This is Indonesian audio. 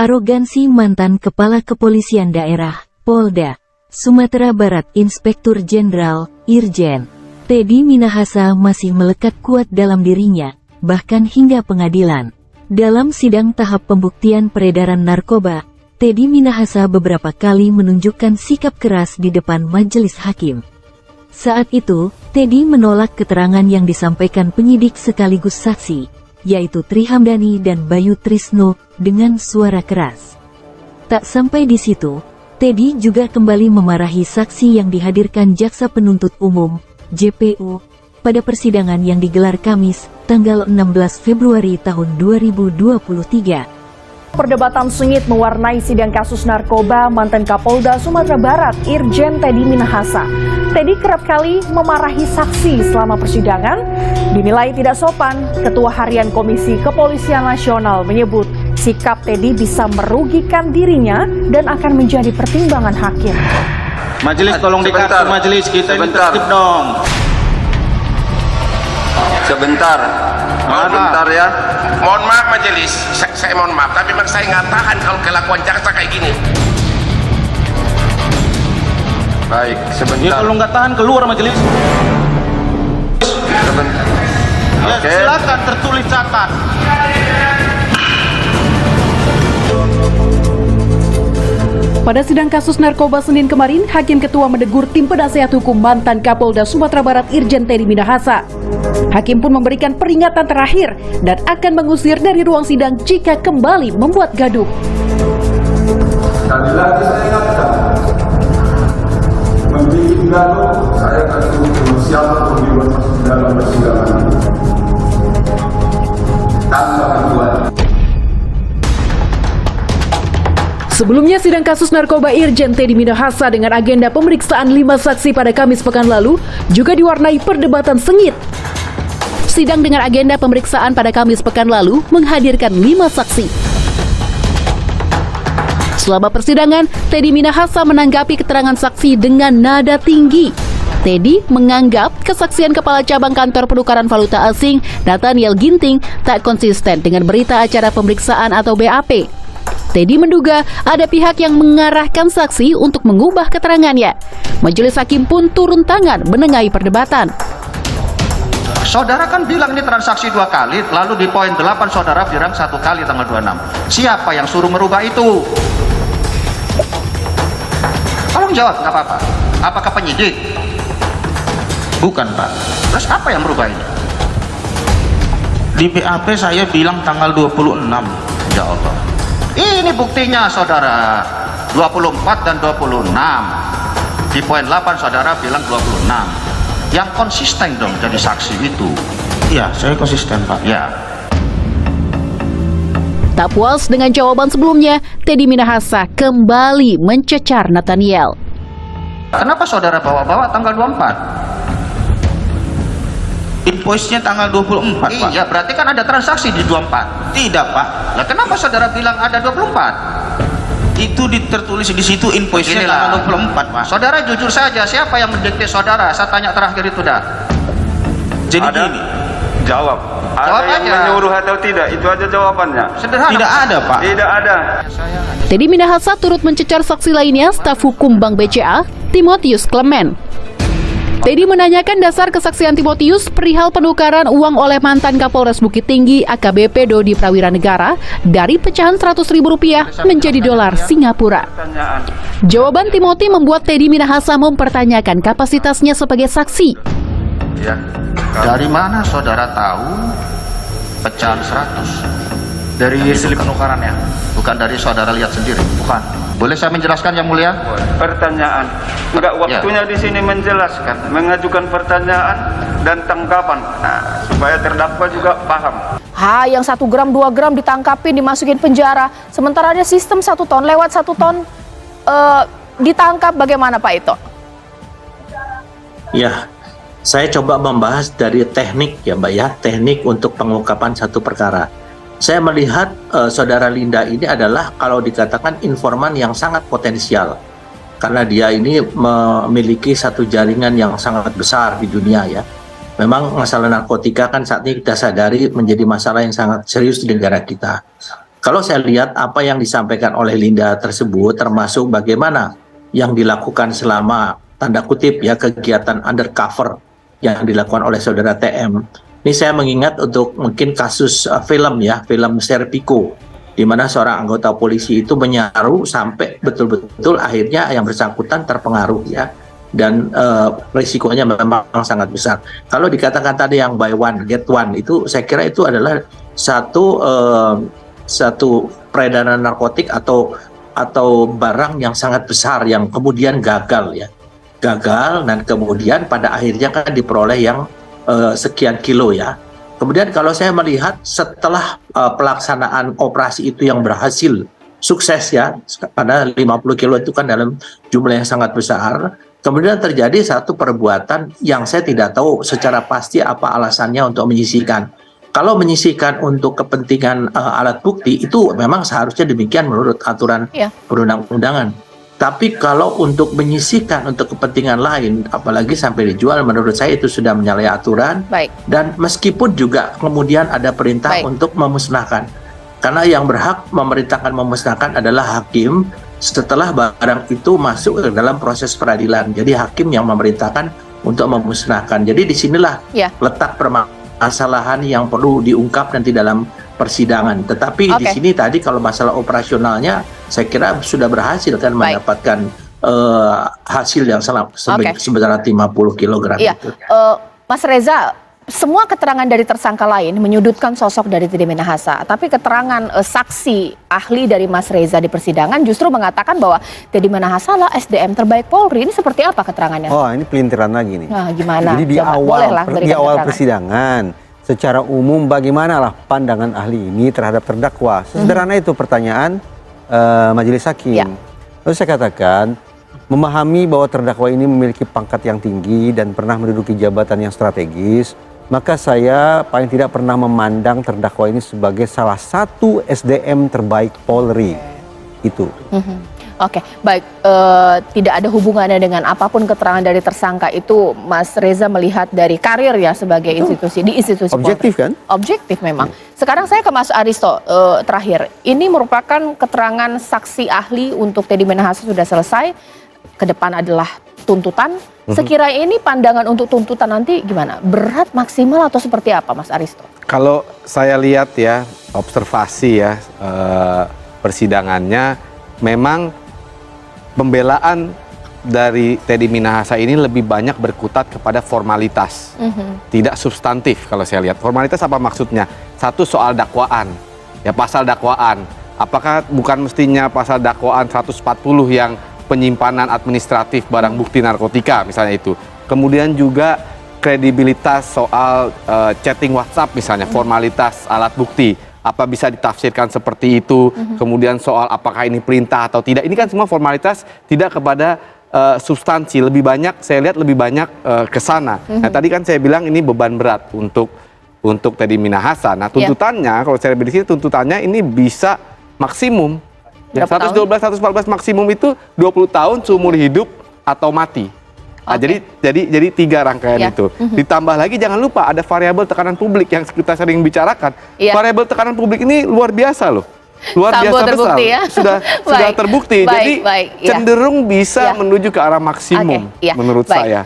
Arogansi mantan Kepala Kepolisian Daerah, Polda, Sumatera Barat Inspektur Jenderal, Irjen Teddy Minahasa masih melekat kuat dalam dirinya, bahkan hingga pengadilan. Dalam sidang tahap pembuktian peredaran narkoba, Teddy Minahasa beberapa kali menunjukkan sikap keras di depan majelis hakim. Saat itu, Teddy menolak keterangan yang disampaikan penyidik sekaligus saksi, yaitu Tri Hamdani dan Bayu Trisno, dengan suara keras. Tak sampai di situ, Teddy juga kembali memarahi saksi yang dihadirkan Jaksa Penuntut Umum, JPU, pada persidangan yang digelar Kamis, tanggal 16 Februari tahun 2023. Perdebatan sengit mewarnai sidang kasus narkoba mantan Kapolda Sumatera Barat, Irjen Teddy Minahasa. Teddy kerap kali memarahi saksi selama persidangan, dinilai tidak sopan. Ketua Harian Komisi Kepolisian Nasional menyebut sikap Teddy bisa merugikan dirinya dan akan menjadi pertimbangan hakim. Majelis tolong dikasih majelis kita ini tertib dong. Sebentar ya. Mohon maaf majelis, saya mohon maaf, tapi memang saya nggak tahan kalau kelakuan jaksa kayak gini. Baik, Ya sebentar. kalau nggak tahan keluar majelis. Sebentar. Ya Oke. silakan tertulis catat. Pada sidang kasus narkoba Senin kemarin, Hakim Ketua menegur tim penasehat hukum mantan Kapolda Sumatera Barat Irjen Teddy Minahasa. Hakim pun memberikan peringatan terakhir dan akan mengusir dari ruang sidang jika kembali membuat gaduh. Sekali lagi saya ingatkan, membuat gaduh, saya akan turun siapa pun dibuat masuk dalam persidangan tanpa ketuaan. Sebelumnya, sidang kasus narkoba Irjen Teddy Minahasa dengan agenda pemeriksaan 5 saksi pada Kamis pekan lalu juga diwarnai perdebatan sengit. Sidang dengan agenda pemeriksaan pada Kamis pekan lalu menghadirkan 5 saksi. Selama persidangan, Teddy Minahasa menanggapi keterangan saksi dengan nada tinggi. Teddy menganggap kesaksian Kepala Cabang Kantor Penukaran Valuta Asing, Nathaniel Ginting, tak konsisten dengan berita acara pemeriksaan atau BAP. Teddy menduga ada pihak yang mengarahkan saksi untuk mengubah keterangannya. Majelis hakim pun turun tangan menengahi perdebatan. Saudara kan bilang ini transaksi 2 kali, lalu di poin 8 saudara bilang 1 kali tanggal 26. Siapa yang suruh merubah itu? Tolong jawab, nggak apa-apa. Apakah penyidik? Bukan, Pak. Terus apa yang merubah ini? Di BAP saya bilang tanggal 26. Ya Allah. Ini buktinya saudara, 24 dan 26. Di poin 8 saudara bilang 26. Yang konsisten dong jadi saksi itu. Iya, saya konsisten Pak. Ya. Tak puas dengan jawaban sebelumnya, Teddy Minahasa kembali mencecar Nathaniel. Kenapa saudara bawa-bawa tanggal 24? Invoice-nya tanggal 24, Pak. Iya, berarti kan ada transaksi di 24. Tidak, Pak. Lah kenapa saudara bilang ada 24? Itu tertulis di situ invoice-nya tanggal 24, Pak. Saudara jujur saja, siapa yang mendikte saudara? Saya tanya terakhir itu dah. Jadi Ada? gini. Jawab. Jawab Ada yang aja. menyuruh atau tidak? Itu aja jawabannya. Sederhana. Tidak ada, Pak. Tidak ada. Teddy Minahasa turut mencecar saksi lainnya, staf hukum Bank BCA, Timotius Clement. Teddy menanyakan dasar kesaksian Timotius perihal penukaran uang oleh mantan Kapolres Bukit Tinggi AKBP Dodi Prawira Negara dari pecahan Rp100.000 menjadi dolar Singapura. Pertanyaan. Jawaban Timoti membuat Teddy Minahasa mempertanyakan kapasitasnya sebagai saksi. Ya. Dari mana saudara tahu pecahan 100? Dari slip penukarannya. Bukan dari saudara lihat sendiri. Bukan. Boleh saya menjelaskan yang mulia? Pertanyaan. Enggak waktunya di sini menjelaskan, mengajukan pertanyaan dan tanggapan. Nah, supaya terdakwa juga paham. Yang 1 gram 2 gram ditangkapin dimasukin penjara, sementara ada sistem 1 ton lewat 1 ton ditangkap. Bagaimana Pak Ito? Ya, saya coba membahas dari teknik ya Mbak ya, teknik untuk pengungkapan satu perkara. Saya melihat saudara Linda ini adalah kalau dikatakan informan yang sangat potensial. Karena dia ini memiliki satu jaringan yang sangat besar di dunia ya. Memang masalah narkotika kan saat ini kita sadari menjadi masalah yang sangat serius di negara kita. Kalau saya lihat apa yang disampaikan oleh Linda tersebut, termasuk bagaimana yang dilakukan selama tanda kutip ya kegiatan undercover yang dilakukan oleh saudara TM. Ini saya mengingat untuk mungkin kasus film Serpico, di mana seorang anggota polisi itu menyaru sampai betul-betul akhirnya yang bersangkutan terpengaruh ya, dan risikonya memang sangat besar. Kalau dikatakan tadi yang buy one get one, itu saya kira itu adalah satu peredaran narkotik atau barang yang sangat besar yang kemudian gagal dan kemudian pada akhirnya kan diperoleh yang sekian kilo ya. Kemudian kalau saya melihat setelah pelaksanaan operasi itu yang berhasil sukses ya, pada 50 kilo itu kan dalam jumlah yang sangat besar, kemudian terjadi satu perbuatan yang saya tidak tahu secara pasti apa alasannya untuk menyisihkan. Kalau menyisihkan untuk kepentingan alat bukti itu memang seharusnya demikian menurut aturan perundang-undangan. Tapi kalau untuk menyisihkan untuk kepentingan lain, apalagi sampai dijual, menurut saya itu sudah menyalahi aturan. Baik. Dan meskipun juga kemudian ada perintah untuk memusnahkan. Karena yang berhak memerintahkan memusnahkan adalah hakim setelah barang itu masuk ke dalam proses peradilan. Jadi hakim yang memerintahkan untuk memusnahkan. Jadi disinilah letak permasalahan yang perlu diungkap nanti dalam persidangan. Tetapi di sini tadi kalau masalah operasionalnya, saya kira sudah berhasil kan mendapatkan hasil yang sebesar 50 kg itu. Mas Reza, semua keterangan dari tersangka lain menyudutkan sosok dari Teddy Minahasa, tapi keterangan saksi ahli dari Mas Reza di persidangan justru mengatakan bahwa Teddy Minahasa lah SDM terbaik Polri. Ini seperti apa keterangannya? Oh, ini pelintiran lagi nih. Nah, gimana? Jadi di awal persidangan, secara umum bagaimanalah pandangan ahli ini terhadap terdakwa? Sederhana itu pertanyaan majelis hakim. Lalu saya katakan, memahami bahwa terdakwa ini memiliki pangkat yang tinggi dan pernah menduduki jabatan yang strategis, maka saya paling tidak pernah memandang terdakwa ini sebagai salah satu SDM terbaik Polri. Itu. Oke, baik. Tidak ada hubungannya dengan apapun keterangan dari tersangka itu, Mas Reza melihat dari karir ya sebagai institusi di institusi objektif Polri. Kan? Objektif memang. Sekarang saya ke Mas Aristo terakhir. Ini merupakan keterangan saksi ahli untuk Teddy Minahasa sudah selesai. Ke depan adalah tuntutan. Sekira ini pandangan untuk tuntutan nanti gimana? Berat, maksimal atau seperti apa, Mas Aristo? Kalau saya lihat ya, observasi ya persidangannya, memang pembelaan dari Teddy Minahasa ini lebih banyak berkutat kepada formalitas, tidak substantif. Kalau saya lihat formalitas apa maksudnya? Satu, soal dakwaan, ya pasal dakwaan. Apakah bukan mestinya pasal dakwaan 140 yang penyimpanan administratif barang bukti narkotika misalnya itu. Kemudian juga kredibilitas soal chatting WhatsApp misalnya, formalitas alat bukti. Apa bisa ditafsirkan seperti itu, kemudian soal apakah ini perintah atau tidak, ini kan semua formalitas, tidak kepada substansi. Lebih banyak, saya lihat lebih banyak ke sana. Nah tadi kan saya bilang ini beban berat untuk Teddy Minahasa. Nah tuntutannya, kalau saya lihat di sini tuntutannya ini bisa maksimum. Ya, 112, 114 maksimum itu 20 tahun seumur hidup atau mati. Nah, jadi 3 rangkaian itu. Ditambah lagi jangan lupa ada variabel tekanan publik yang kita sering bicarakan. Variabel tekanan publik ini luar biasa loh. Luar biasa besar. Ya? Sudah terbukti. Jadi cenderung bisa menuju ke arah maksimum menurut saya.